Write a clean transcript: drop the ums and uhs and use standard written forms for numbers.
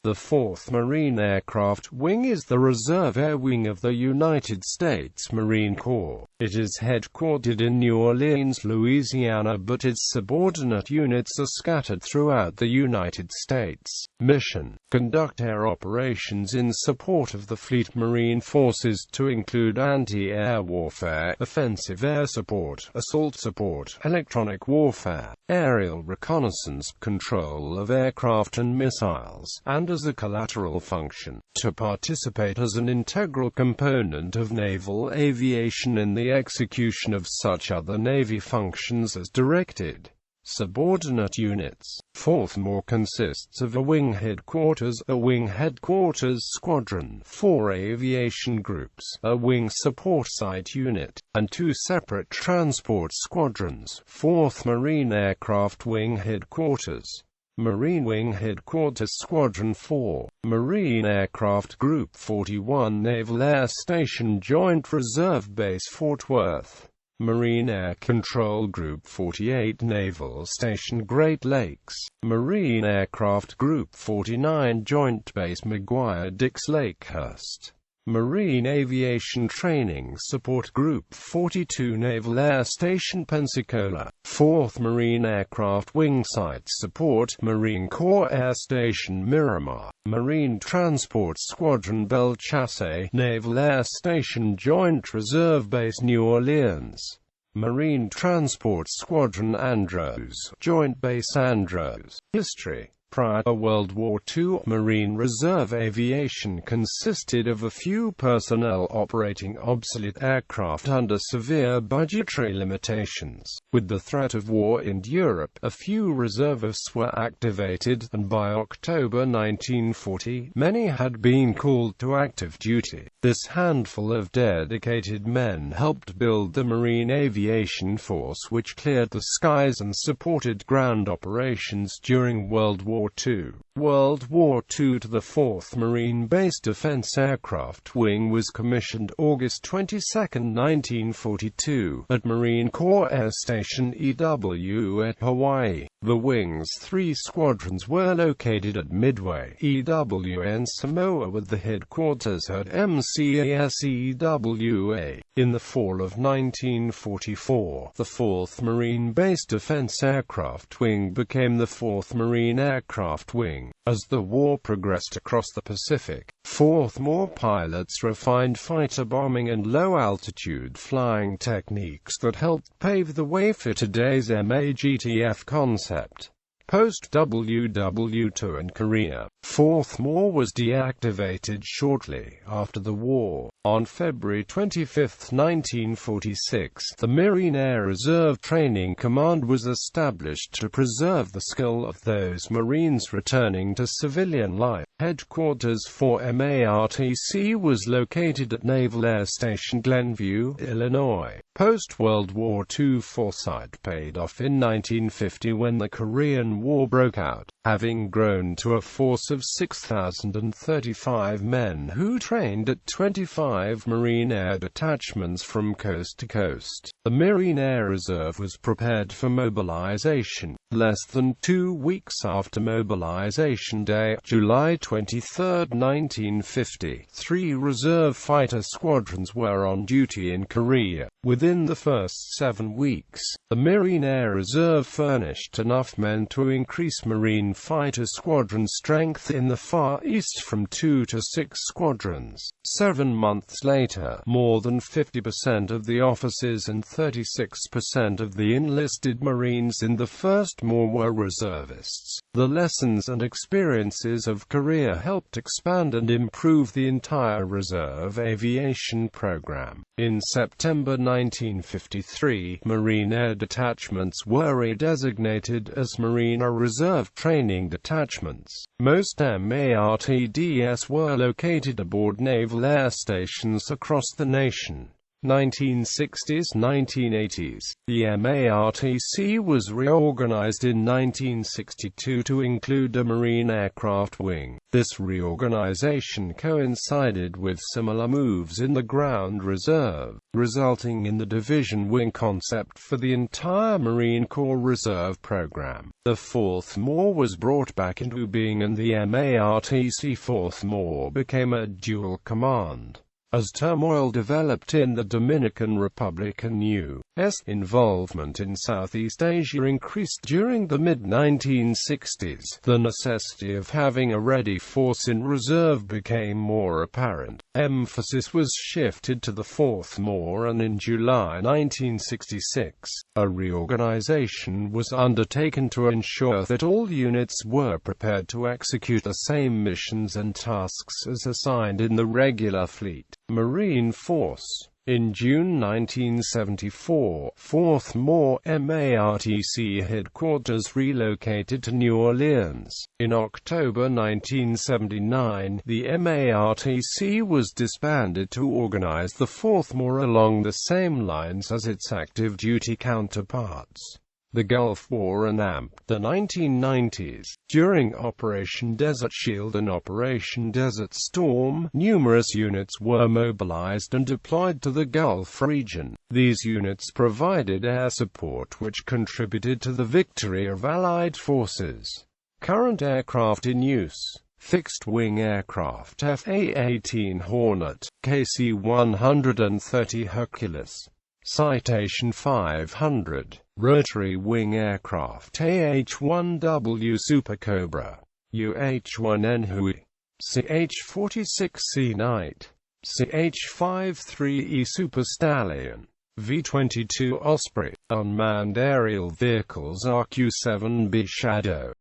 The 4th Marine Aircraft Wing is the reserve air wing of the United States Marine Corps. It is headquartered in New Orleans, Louisiana, but its subordinate units are scattered throughout the United States. Mission: conduct air operations in support of the Fleet Marine Forces to include anti-air warfare, offensive air support, assault support, electronic warfare, aerial reconnaissance, control of aircraft and missiles, and as a collateral function, to participate as an integral component of naval aviation in the execution of such other Navy functions as directed. Subordinate units. 4th MOR consists of a wing headquarters squadron, 4 aviation groups, a wing support site unit, and 2 separate transport squadrons. 4th Marine Aircraft Wing Headquarters. Marine Wing Headquarters Squadron 4, Marine Aircraft Group 41, Naval Air Station Joint Reserve Base Fort Worth. Marine Air Control Group 48, Naval Station Great Lakes. Marine Aircraft Group 49, Joint Base McGuire-Dix Lakehurst. Marine Aviation Training Support Group 42, Naval Air Station Pensacola. 4th Marine Aircraft Wing Site Support, Marine Corps Air Station Miramar. Marine Transport Squadron Belle Chasse, Naval Air Station Joint Reserve Base New Orleans. Marine Transport Squadron Andros, Joint Base Andros. History: prior to World War II, Marine Reserve aviation consisted of a few personnel operating obsolete aircraft under severe budgetary limitations. With the threat of war in Europe, a few reservists were activated, and by October 1940, many had been called to active duty. This handful of dedicated men helped build the Marine Aviation Force, which cleared the skies and supported ground operations during World War II. World War II. To the 4th Marine Base Defense Aircraft Wing was commissioned August 22, 1942, at Marine Corps Air Station EW at Hawaii. The wing's 3 squadrons were located at Midway, EW, and Samoa, with the headquarters at MCAS EWA. In the fall of 1944, the 4th Marine Base Defense Aircraft Wing became the 4th Marine Aircraft Wing. As the war progressed across the Pacific, 4th MOR pilots refined fighter bombing and low-altitude flying techniques that helped pave the way for today's MAGTF concept. Post-WW2 and Korea, 4th MOR was deactivated shortly after the war. On February 25, 1946, the Marine Air Reserve Training Command was established to preserve the skill of those Marines returning to civilian life. Headquarters for MARTC was located at Naval Air Station Glenview, Illinois. Post-World War II foresight paid off in 1950 when the Korean War broke out, having grown to a force of 6,035 men who trained at 25 Marine Air detachments from coast to coast. The Marine Air Reserve was prepared for mobilization. Less than 2 weeks after Mobilization Day, July 23, 1950, 3 reserve fighter squadrons were on duty in Korea. Within the first 7 weeks, the Marine Air Reserve furnished enough men to increase Marine fighter squadron strength in the Far East from 2 to 6 squadrons. 7 months later, more than 50% of the officers and 36% of the enlisted Marines in the First MOR were reservists. The lessons and experiences of Korea helped expand and improve the entire reserve aviation program. In September 1953, Marine Air detachments were redesignated as Marine Air Reserve Training Detachments. Most MARTDS were located aboard naval air stations across the nation. 1960s–1980s. The MARTC was reorganized in 1962 to include a Marine Aircraft Wing. This reorganization coincided with similar moves in the Ground Reserve, resulting in the Division Wing concept for the entire Marine Corps Reserve program. The 4th MOR was brought back into being, and the MARTC 4th MOR became a dual command. As turmoil developed in the Dominican Republic and U.S. involvement in Southeast Asia increased during the mid-1960s, the necessity of having a ready force in reserve became more apparent. Emphasis was shifted to the 4th MOR, and in July 1966, a reorganization was undertaken to ensure that all units were prepared to execute the same missions and tasks as assigned in the regular fleet. Marine Force. In June 1974, 4th MOR MARTC headquarters relocated to New Orleans. In October 1979, the MARTC was disbanded to organize the 4th MOR along the same lines as its active duty counterparts. The Gulf War and the 1990s. During Operation Desert Shield and Operation Desert Storm, numerous units were mobilized and deployed to the Gulf region. These units provided air support which contributed to the victory of Allied forces. Current aircraft in use: fixed-wing aircraft F/A-18 Hornet, KC-130 Hercules, Citation 500, rotary wing aircraft AH-1W Super Cobra, UH-1N Huey, CH-46C Knight, CH-53E Super Stallion, V-22 Osprey, unmanned aerial vehicles RQ-7B Shadow.